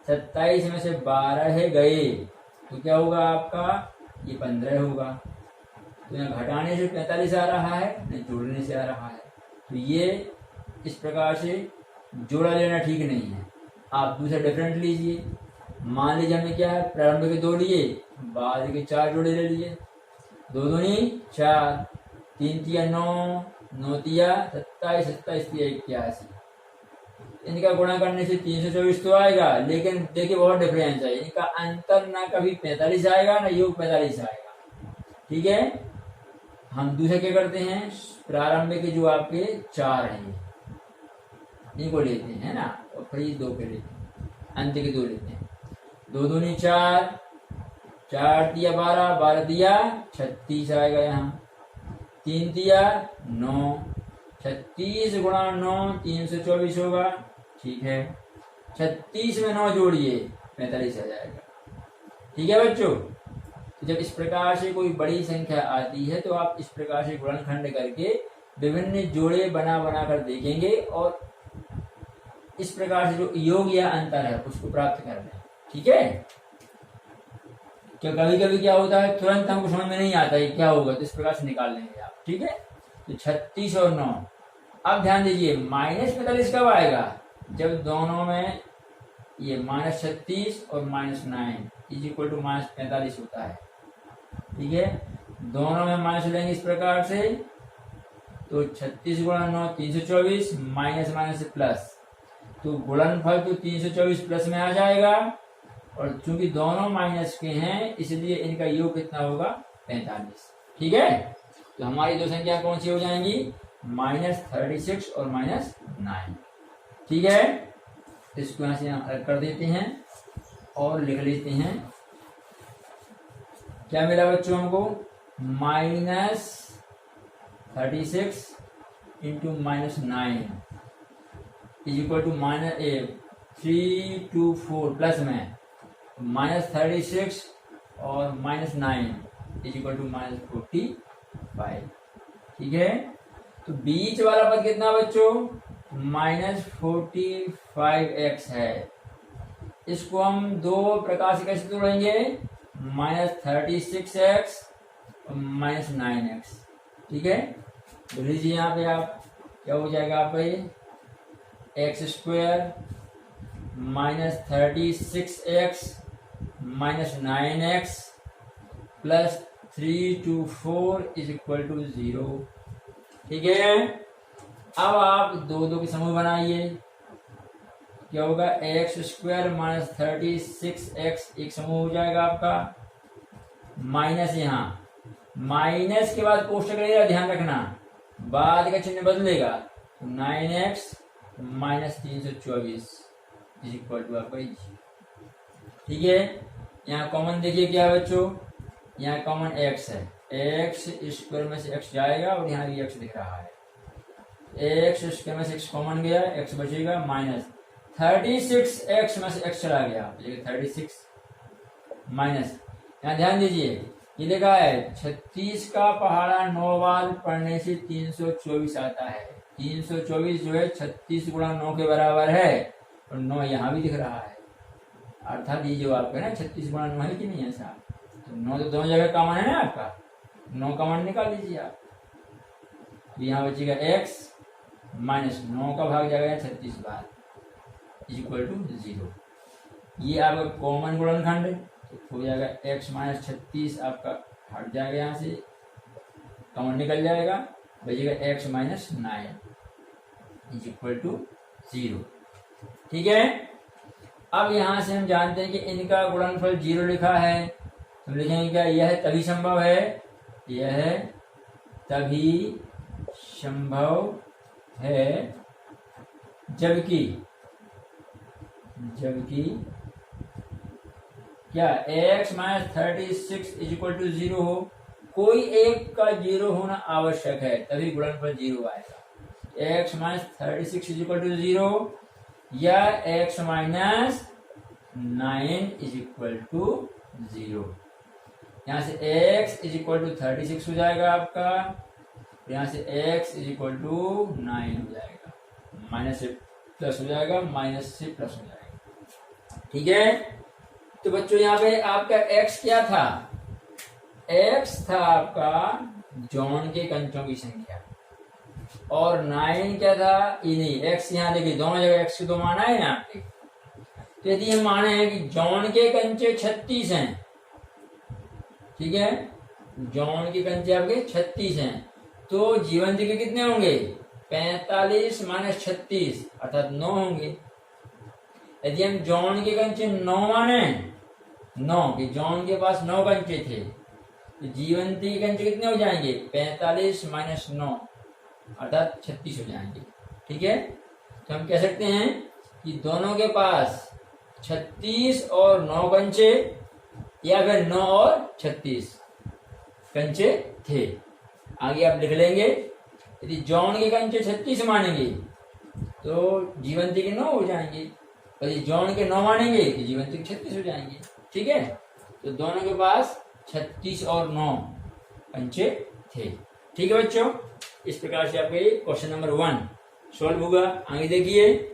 27 में से 12 गए तो क्या होगा आपका, ये 15 होगा। तो यहाँ घटाने से 45 आ रहा है, नहीं जोड़ने से आ रहा है। तो ये इस प्रकार से जोड़ा लेना ठीक नहीं है, आप दूसरा डिफरेंट लीजिए। मान लीजिए हमने क्या है, प्रारंभ के 2 लिए, बाद के 4 जोड़े ले लिए। 2 दूनी 4, 3 तिया 9, 9 तिया 27, 27 तिया 81। इनका गुणा करने से 324 तो आएगा, लेकिन देखिए बहुत डिफरेंस है इनका, अंतर ना कभी 45 आएगा ना योग 45 आएगा। ठीक है, हम दूसरे क्या करते हैं, प्रारंभ के जो आपके 4 हैं इनको लेते हैं ना, और फिर 2 के लेते हैं, अंत के 2 लेते हैं। 2 दूनी 4, 4 तिया 12, 12 तिया 36 आएगा यहाँ। 3 तिया 9, 36 गुणा 9 324 होगा। ठीक है, 36 में 9 जोड़िए 45 आ जाएगा। ठीक है बच्चों, तो जब इस प्रकार से कोई बड़ी संख्या आती है तो आप इस प्रकार से गुणनखंड करके विभिन्न जोड़े बना बना कर देखेंगे और इस प्रकार से जो योग या अंतर है उसको प्राप्त कर लें। ठीक है, क्या कभी कभी क्या होता है तुरंत हमको समझ में नहीं आता है क्या होगा, तो इस प्रकार से निकाल लेंगे आप। ठीक है, तो 36 और 9। अब ध्यान दीजिए -45 कब आएगा, जब दोनों में ये -36 और -9 इज इक्वल टू -45 होता है। ठीक है, दोनों में माइनस लेंगे इस प्रकार से, तो 36 गुणा 9 324, माइनस माइनस से प्लस, तो गुणनफल तो 324 प्लस में आ जाएगा, और चूंकि दोनों माइनस के हैं इसलिए इनका योग कितना होगा 45। ठीक है, तो हमारी दो संख्या कौन सी हो जाएंगी, -36 और -9। ठीक है, इसको यहाँ से अलग कर देते हैं और लिख लेते हैं। क्या मिला बच्चों हमको, -36 into -9 is equal to -324 plus में -36 और -9 इज इक्वल टू -45। ठीक है, तो बीच वाला पद कितना बच्चों, -45x है। इसको हम दो प्रकार से कैसे तोड़ेंगे, -36x और -9x। ठीक है, तो लीजिए यहाँ पे आप क्या हो जाएगा आपका ये x² -36x -9x plus 324 is equal to 0। ठीक है, अब आप दो दो के समूह बनाइए, क्या होगा x² -36x एक समूह हो जाएगा आपका, माइनस यहाँ माइनस के बाद कोष्टक लगेगा, ध्यान रखना बाद का चिन्ह बदलेगा, तो 9x -324 इज इक्वल टू आपका। ठीक है, यहाँ कॉमन देखिए क्या है बच्चों, यहाँ कॉमन x है, x² में से x जाएगा और यहाँ भी x दिख रहा है, x² में से x कॉमन गया, x बचेगा, -36x में से x चला गया, 36 माइनस, यहाँ ध्यान दीजिए ये लिखा है 36 का पहाड़ा 9 बार पढ़ने से 324 आता है। 324 जो है 36 गुणा 9 के बराबर है, और 9 यहाँ भी दिख रहा है, अर्थात ये जो आपका ना 36 गुणा 9 है कि नहीं ऐसा, तो 9 तो दोनों जगह कॉमन है ना आपका, 9 कॉमन निकाल लीजिए आप, तो यहाँ बचेगा x -9 का भाग जाएगा 36 बार इज इक्वल टू 0। ये आपका कॉमन गुणनखंड हो जाएगा, x -36 आपका हट जाएगा, यहाँ से कॉमन निकल जाएगा, बचेगा x -9 इज इक्वल टू 0। ठीक है, अब यहाँ से हम जानते हैं कि इनका गुणनफल 0 लिखा है, तो लिखेंगे क्या, यह तभी संभव है, यह तभी संभव है जबकि क्या x -36 इज इक्वल टू 0 हो, कोई एक का 0 होना आवश्यक है तभी गुणनफल 0 आएगा। x -36 इज इक्वल टू 0 या x 9 इज इक्वल टू 0। यहाँ से x इज इक्वल टू 36 हो जाएगा आपका, यहाँ से x इज इक्वल टू 9 हो जाएगा, माइनस से प्लस हो जाएगा, माइनस से प्लस हो जाएगा। ठीक है, तो बच्चों यहाँ पे आपका x क्या था, x था आपका जॉन के कंचों की संख्या, और 9 क्या था, ये नहीं, x यहाँ देखिए दोनों जगह x को माना है यहाँ पे। तो यदि हम माने हैं कि जॉन के कंचे 36 हैं, ठीक है, जॉन के कंचे आपके 36 हैं, तो जीवंत के कितने होंगे, 45 माइनस 36 अर्थात 9 होंगे। यदि हम जॉन के कंचे 9 माने, 9 कि जॉन के पास 9 कंचे थे, तो जीवंती के कंचे कितने हो जाएंगे, 45 माइनस 9 अर्थात 36 हो जाएंगे। ठीक है, तो हम कह सकते हैं कि दोनों के पास 36 और 9 कंचे, या फिर 9 और 36 कंचे थे। आगे आप लिख लेंगे, यदि जॉन के कंचे 36 मानेंगे तो जीवंती के 9 हो जाएंगे, यदि जॉन के 9 मानेंगे तो जीवंती के 36 हो जाएंगे। ठीक है, तो दोनों के पास 36 और 9 कंचे थे। ठीक है बच्चों, इस प्रकार से आपके क्वेश्चन नंबर 1 सॉल्व होगा। आगे देखिए,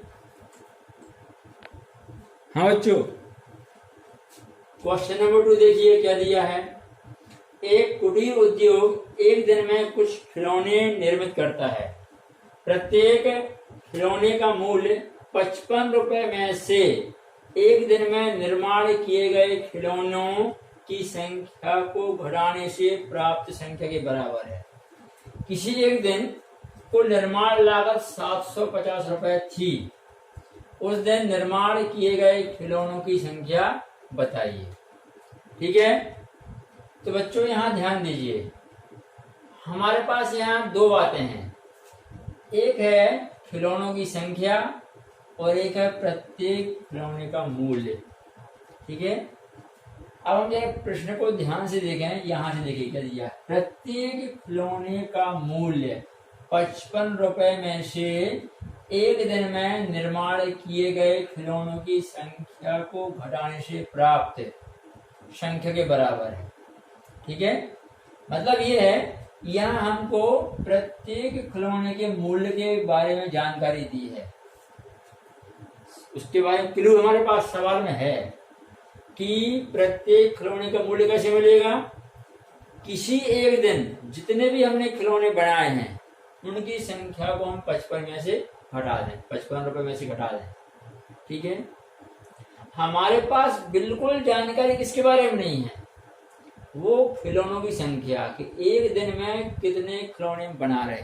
हाँ बच्चों, क्वेश्चन नंबर 2 देखिए क्या दिया है। एक कुटीर उद्योग एक दिन में कुछ खिलौने निर्मित करता है। प्रत्येक खिलौने का मूल्य 55 रुपए में से एक दिन में निर्माण किए गए खिलौनों की संख्या को घटाने से प्राप्त संख्या के बराबर है। किसी एक दिन कुल निर्माण लागत 750 रुपए थी। उस दिन निर्माण किए गए खिलौनों की संख्या बताइए। ठीक है, तो बच्चों यहाँ ध्यान दीजिए, हमारे पास यहाँ दो बातें हैं, एक है खिलौनों की संख्या और एक है प्रत्येक खिलौने का मूल्य। ठीक है, अब हम ये प्रश्न को ध्यान से देखें, यहाँ से देखिए क्या दिया है। प्रत्येक खिलौने का मूल्य 55 रुपए में से एक दिन में निर्माण किए गए खिलौनों की संख्या को घटाने से प्राप्त संख्या के बराबर है। ठीक है, मतलब ये है, यहाँ हमको प्रत्येक खिलौने के मूल्य के बारे में जानकारी दी है, उसके बारे में क्लू हमारे पास सवाल में है कि प्रत्येक खिलौने का मूल्य कैसे मिलेगा। किसी एक दिन जितने भी हमने खिलौने बनाए हैं उनकी संख्या को हम 55 में से हटा दें, 55 रुपए में से घटा दें। ठीक है, हमारे पास बिल्कुल जानकारी किसके बारे में नहीं है, वो खिलौनों की संख्या कि एक दिन में कितने खिलौने बना रहे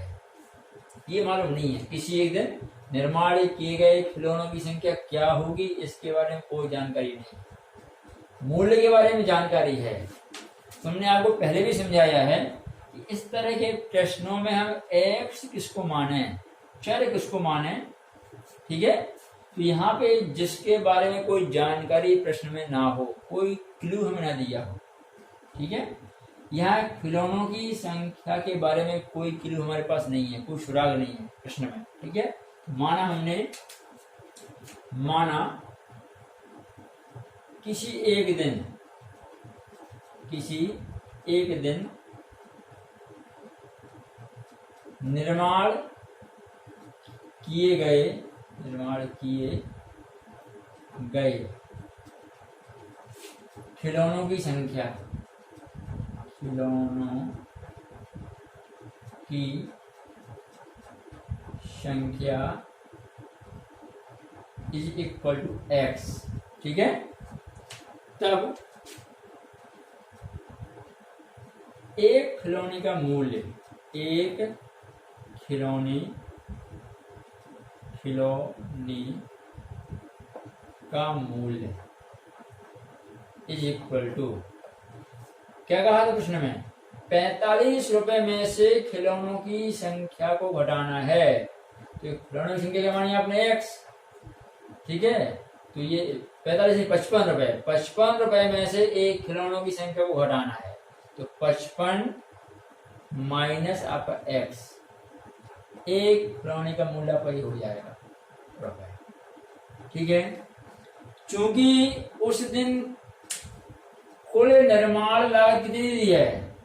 ये मालूम नहीं है। किसी एक दिन निर्माण किए गए खिलौनों की संख्या क्या होगी इसके बारे में कोई जानकारी नहीं। मूल्य के बारे में जानकारी है। तुमने आपको पहले भी समझाया है कि इस तरह के प्रश्नों में हम एक्स किसको माने, चर किसको माने। ठीक है, तो यहाँ पे जिसके बारे में कोई जानकारी प्रश्न में ना हो, कोई क्लू हमें ना दिया हो। ठीक है, यहाँ खिलौनों की संख्या के बारे में कोई क्लू हमारे पास नहीं है, कोई सुराग नहीं है प्रश्न में। ठीक है, माना हमने किसी एक दिन निर्माण किए गए खिलौनों की संख्या इज इक्वल टू एक्स। ठीक है, तब एक खिलौने का मूल्य, एक खिलौने का मूल्य इज इक्वल टू, क्या कहा था प्रश्न में, 45 रुपए में से खिलौनों की संख्या को घटाना है। तो खिलौनों की संख्या क्या मानी आपने एक्स। ठीक है, तो ये 45 से 55 रुपए, 55 रुपए में से एक खिलौनों की संख्या को घटाना है, तो 55 माइनस आपका एक्स, एक खिलौने का मूल्य पर ही हो जाएगा रुपए। ठीक है, चूंकि उस दिन कुल निर्माण लागत कितनी दी है,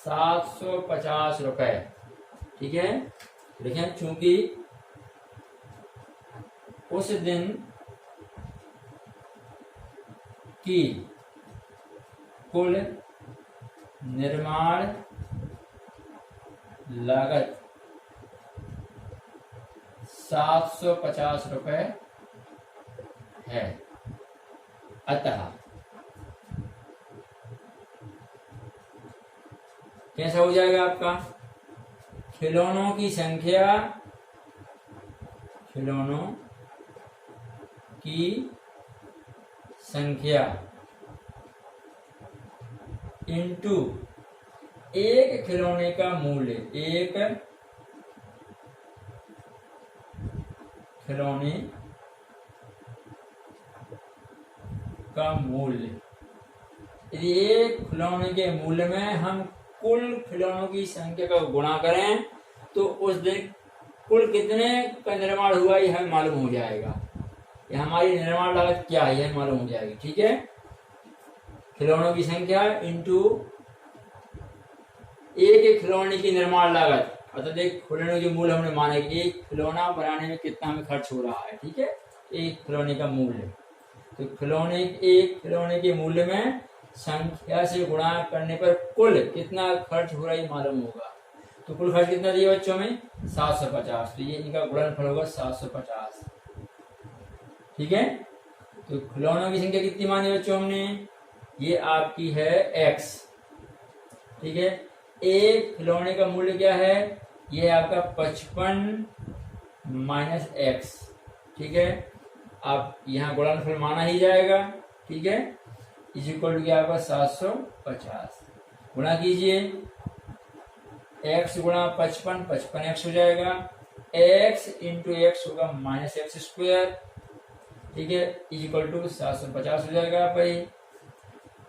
750 रुपए। ठीक है, देखें, चूंकि उस दिन की कुल निर्माण लागत 750 रुपए है, अतः कैसा हो जाएगा आपका, खिलौनों की संख्या, खिलौनों की संख्या इंटू एक खिलौने का मूल्य, एक खिलौने का मूल्य। यदि एक खिलौने के मूल्य में हम कुल खिलौनों की संख्या का गुणा करें तो उस दिन कुल कितने का निर्माण हुआ यह हमें मालूम हो जाएगा, यह हमारी निर्माण लागत क्या है यह मालूम हो जाएगी। ठीक है, खिलौनों की संख्या इंटू एक खिलौने की निर्माण लागत, अर्थात एक खिलौने के मूल्य हमने माना कि एक खिलौना बनाने में कितना हमें खर्च हो रहा है। ठीक है, एक खिलौने का मूल्य, तो एक खिलौने के मूल्य में संख्या से गुणा करने पर कुल कितना खर्च हो रहा है मालूम होगा। तो कुल खर्च कितना दिया बच्चों में, 750, तो ये इनका गुणनफल होगा 750। ठीक है, तो खिलौनों की संख्या कितनी मानी बच्चों हमने, ये आपकी है x। ठीक है, एक खिलौने का मूल्य क्या है, ये आपका 55 माइनस x। ठीक है, आप यहाँ गुणनफल माना ही जाएगा। ठीक है, इज इक्वल टू क्या आपका 750, गुणा कीजिए, x गुणा 55, 55x हो जाएगा, x इंटू एक्स होगा माइनस एक्स स्क्वायर। ठीक है, इज इक्वल टू 750 हो जाएगा भाई।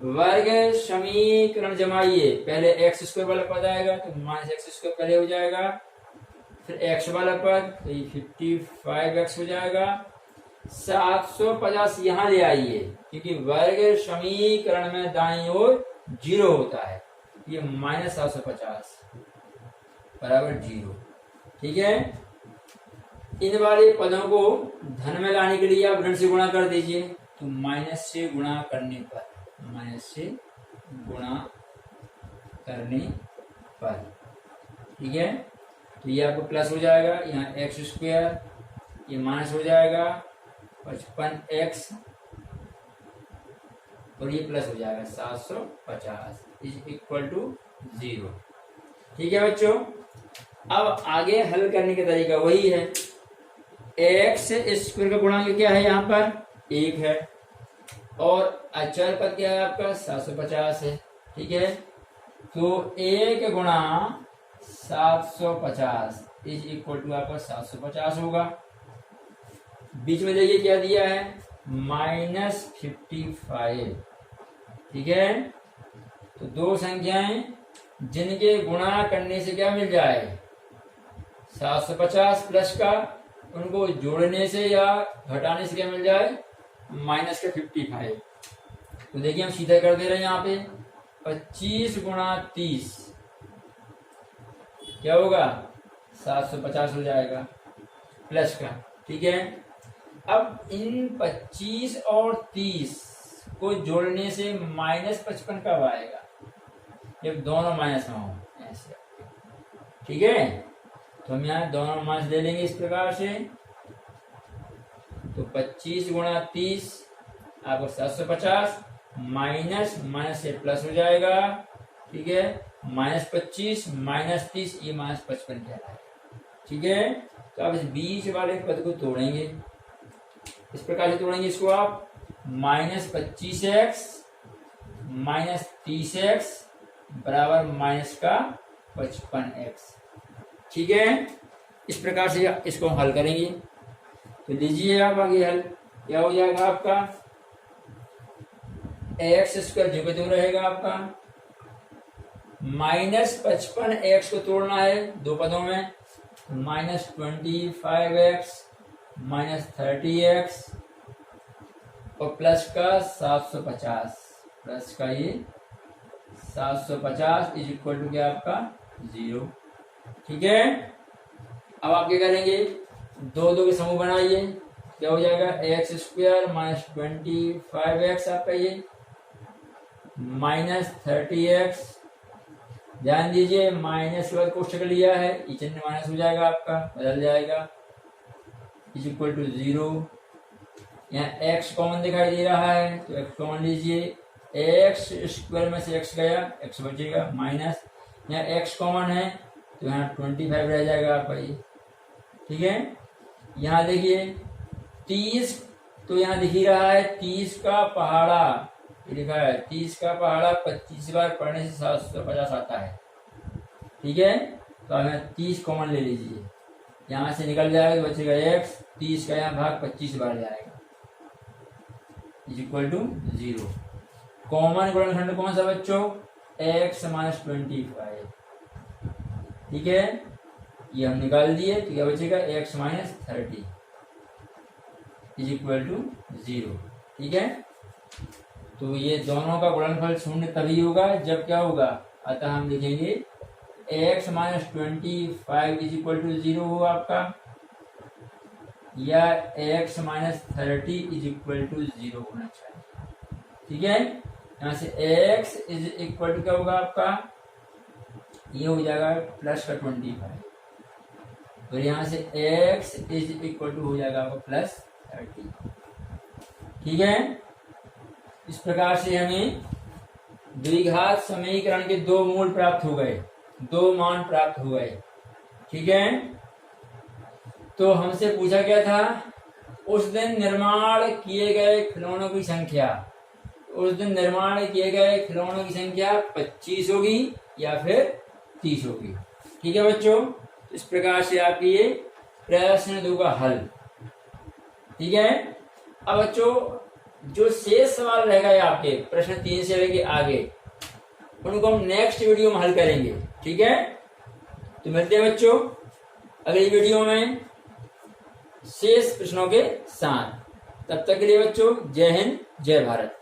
वर्ग समीकरण जमाइए, पहले एक्स स्क्वायर वाला पद आएगा तो माइनस एक्स स्क्वायर पहले हो जाएगा, फिर एक्स वाला पद तो 55x हो जाएगा। 750 यहाँ ले आइए क्योंकि वर्ग समीकरण में दाईं ओर 0 होता है, ये माइनस 750 बराबर 0। ठीक है, इन वाले पदों को धन में लाने के लिए आप ऋण से गुणा कर दीजिए, तो माइनस से गुणा करने पर, माइनस से गुणा करने पर, ठीक है, तो ये आपको प्लस हो जाएगा, यहाँ एक्स स्क्वायर ये माइनस हो जाएगा 55x और ये प्लस हो जाएगा 750 इज इक्वल टू 0। ठीक है बच्चों, अब आगे हल करने का तरीका वही है, एक्स स्क्वायर का गुणांक क्या है, यहाँ पर 1 है और अचर पद क्या है आपका 750 है। ठीक है, तो 1 गुणा 750 इज इक्वल टू आपका 750 होगा। बीच में देखिए क्या दिया है, -55। ठीक है, तो दो संख्याएं जिनके गुणा करने से क्या मिल जाए 750 प्लस का, उनको जोड़ने से या घटाने से क्या मिल जाए माइनस का 55। तो देखिए हम सीधा कर दे रहे हैं, यहाँ पे 25 गुणा 30 क्या होगा 750 हो जाएगा प्लस का। ठीक है, अब इन 25 और 30 को जोड़ने से -55 कब आएगा, जब दोनों माइनस में हो ऐसे। ठीक है, तो हम यहाँ दोनों माइनस ले लेंगे इस प्रकार से, तो 25 गुणा 30 आपको 750 माइनस माइनस से प्लस हो जाएगा। ठीक है, -25 -30 ये -55 कहलाएगा। ठीक है, तो आप इस बीच वाले पद को तोड़ेंगे, इस प्रकार से तोड़ेंगे इसको आप, -25x -30x बराबर माइनस का 55x। ठीक है, इस प्रकार से इसको हल करेंगे। तो लीजिए आप आगे हल, क्या हो जाएगा आपका एक्स स्क्वायर जो कि रहेगा आपका, -55x को तोड़ना है दो पदों में, -25x -30x और प्लस का 750, प्लस का ये 750 इज इक्वल टू क्या आपका 0। ठीक है, अब आप क्या करेंगे, दो दो के समूह बनाइए, क्या हो जाएगा एक्स स्क्वायर माइनस 25x आपका ये माइनस 30x। ध्यान दीजिए माइनस के बाद कोष्टक लिया है, ये चिन्ह माइनस हो जाएगा आपका, बदल जाएगा, इज इक्वल टू 0। यहाँ x कॉमन दिखाई दे रहा है तो x कॉमन लीजिए, एक्स स्क्वायर में से x गया, x बचेगा माइनस, यहाँ x कॉमन है तो यहाँ 25 रह जाएगा आपका ये। ठीक है, यहाँ देखिए 30, तो यहाँ दिख ही रहा है 30 का पहाड़ा, ये लिखा है 30 का पहाड़ा 25 बार पढ़ने से 750 आता है। ठीक है, तो अब यहाँ 30 कॉमन ले लीजिए, यहाँ से निकल जाएगा तो बचेगा x, 30 का यहाँ भाग 25 बार जाएगा, इज इक्वल टू 0। कॉमन गुणनखंड कौन सा बच्चों, x माइनस 25। ठीक है, ये हम निकाल दिए तो क्या बचेगा x minus 30 is equal to 0। ठीक है, तो ये दोनों का गुणनफल शून्य तभी होगा जब क्या होगा, अतः हम लिखेंगे x minus 25 is equal to 0 हो आपका, या x minus 30 is equal to 0 होना चाहिए। ठीक है, यहाँ से x इज इक्वल टू क्या होगा आपका, ये हो जाएगा प्लस का 25, और यहाँ से x इज इक्वल टू हो जाएगा आपका प्लस 30। ठीक है, इस प्रकार से हमें द्विघात समीकरण के दो मूल प्राप्त हो गए, दो मान प्राप्त हो गए। ठीक है, तो हमसे पूछा गया था उस दिन निर्माण किए गए खिलौनों की संख्या, उस दिन निर्माण किए गए खिलौनों की संख्या 25 होगी या फिर 30 होगी। ठीक है बच्चों, इस प्रकार से आपकी ये प्रश्न 2 का हल। ठीक है, अब बच्चों जो शेष सवाल रह गए आपके प्रश्न 3 से लेके आगे, उनको हम नेक्स्ट वीडियो में हल करेंगे। ठीक है, तो मिलते हैं बच्चों अगली वीडियो में शेष प्रश्नों के साथ। तब तक के लिए बच्चों जय हिंद जय भारत।